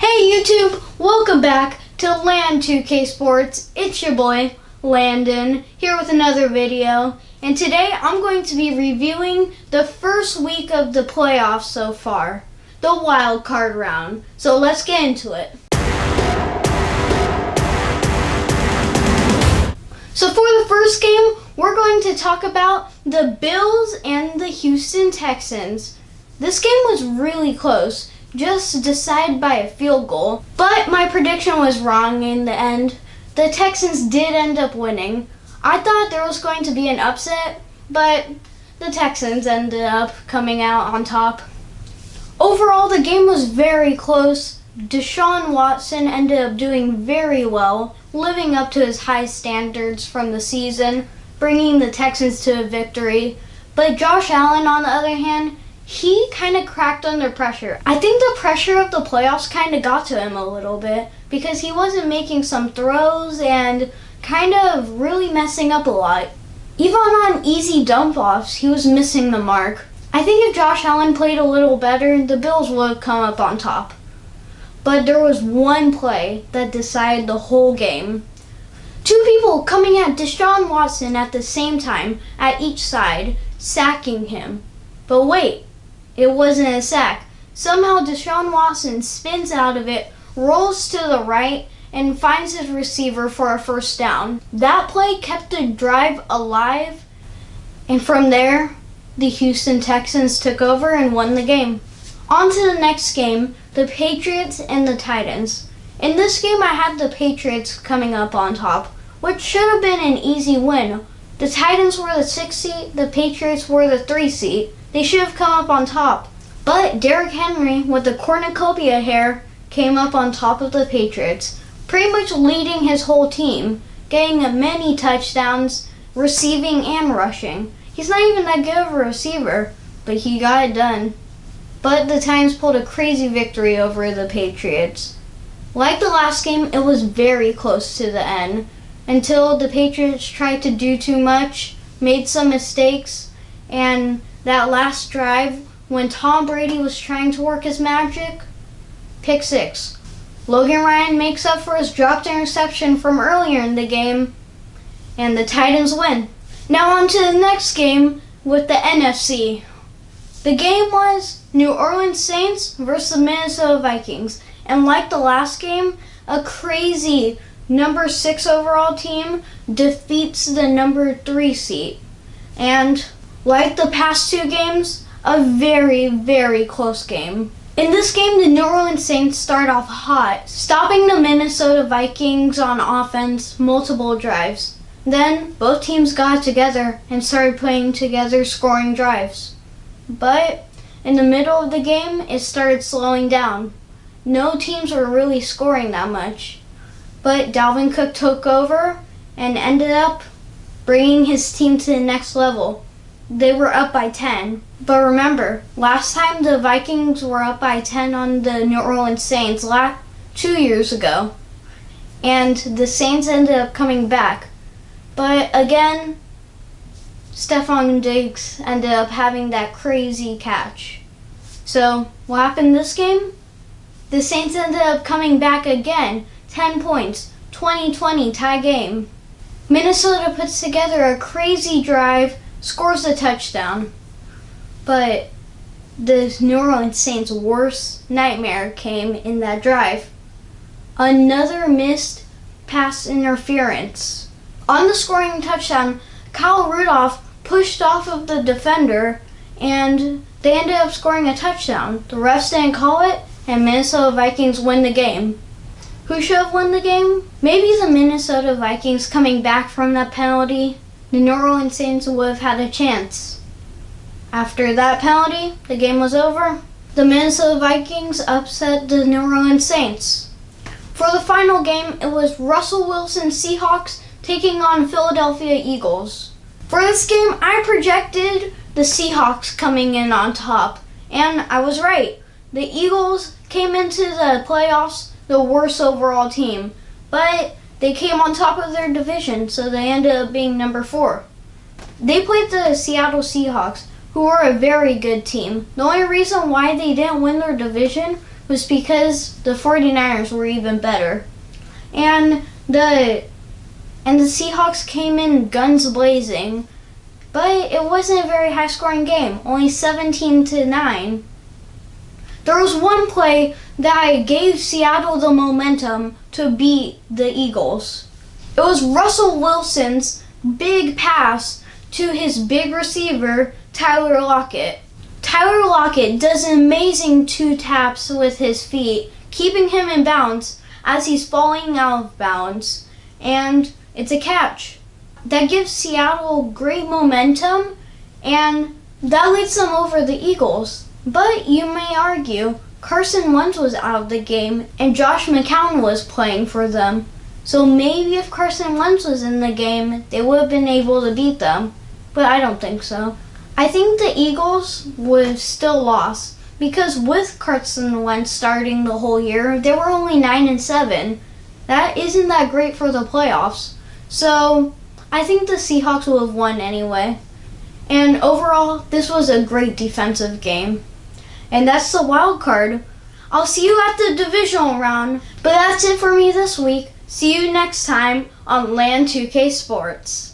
Hey YouTube, welcome back to Land 2K Sports. It's your boy, Landon, here with another video. And today I'm going to be reviewing the first week of the playoffs so far, the wild card round. So let's get into it. So for the first game, we're going to talk about the Bills and the Houston Texans. This game was really close, just decided by a field goal, but my prediction was wrong in the end. The Texans did end up winning. I thought there was going to be an upset, but the Texans ended up coming out on top. Overall, the game was very close. Deshaun Watson ended up doing very well, living up to his high standards from the season, bringing the Texans to a victory. But Josh Allen, on the other hand, he kind of cracked under pressure. I think the pressure of the playoffs kind of got to him a little bit because he wasn't making some throws and kind of really messing up a lot. Even on easy dump-offs, he was missing the mark. I think if Josh Allen played a little better, the Bills would have come up on top. But there was one play that decided the whole game. Two people coming at Deshaun Watson at the same time at each side, sacking him. But wait, it wasn't a sack. Somehow Deshaun Watson spins out of it, rolls to the right, and finds his receiver for a first down. That play kept the drive alive, and from there, the Houston Texans took over and won the game. On to the next game, the Patriots and the Titans. In this game, I had the Patriots coming up on top, which should have been an easy win. The Titans were the 6th seed, the Patriots were the 3 seed. They should have come up on top. But Derrick Henry, with the cornucopia hair, came up on top of the Patriots, pretty much leading his whole team, getting many touchdowns, receiving and rushing. He's not even that good of a receiver, but he got it done. But the Titans pulled a crazy victory over the Patriots. Like the last game, it was very close to the end, until the Patriots tried to do too much, made some mistakes, and that last drive, when Tom Brady was trying to work his magic, pick 6. Logan Ryan makes up for his dropped interception from earlier in the game, and the Titans win. Now on to the next game with the NFC. The game was New Orleans Saints versus the Minnesota Vikings, and like the last game, a crazy number 6 overall team defeats the number 3 seed. And like the past 2 games, a very, very close game. In this game, the New Orleans Saints start off hot, stopping the Minnesota Vikings on offense multiple drives. Then, both teams got together and started playing together scoring drives. But in the middle of the game, it started slowing down. No teams were really scoring that much. But Dalvin Cook took over and ended up bringing his team to the next level. They were up by 10. But remember, last time the Vikings were up by 10 on the New Orleans Saints 2 years ago. And the Saints ended up coming back. But again, Stephon Diggs ended up having that crazy catch. So, what happened this game? The Saints ended up coming back again. 10 points, 20-20 tie game. Minnesota puts together a crazy drive, scores a touchdown. But the New Orleans Saints' worst nightmare came in that drive. Another missed pass interference. On the scoring touchdown, Kyle Rudolph pushed off of the defender, and they ended up scoring a touchdown. The refs didn't call it, and Minnesota Vikings win the game. Who should have won the game? Maybe the Minnesota Vikings coming back from that penalty. The New Orleans Saints would have had a chance. After that penalty, the game was over. The Minnesota Vikings upset the New Orleans Saints. For the final game, it was Russell Wilson Seahawks taking on Philadelphia Eagles. For this game, I projected the Seahawks coming in on top, and I was right. The Eagles came into the playoffs the worst overall team, but they came on top of their division, so they ended up being number 4. They played the Seattle Seahawks, who were a very good team. The only reason why they didn't win their division was because the 49ers were even better. And the Seahawks came in guns blazing, but it wasn't a very high scoring game, only 17-9. There was one play that gave Seattle the momentum to beat the Eagles. It was Russell Wilson's big pass to his big receiver, Tyler Lockett. Tyler Lockett does an amazing 2 taps with his feet, keeping him in bounds as he's falling out of bounds, and it's a catch. That gives Seattle great momentum, and that leads them over the Eagles. But you may argue, Carson Wentz was out of the game, and Josh McCown was playing for them. So maybe if Carson Wentz was in the game, they would have been able to beat them. But I don't think so. I think the Eagles would have still lost, because with Carson Wentz starting the whole year, they were only 9-7. That isn't that great for the playoffs. So I think the Seahawks would have won anyway. And overall, this was a great defensive game. And that's the wild card. I'll see you at the divisional round. But that's it for me this week. See you next time on Land 2K Sports.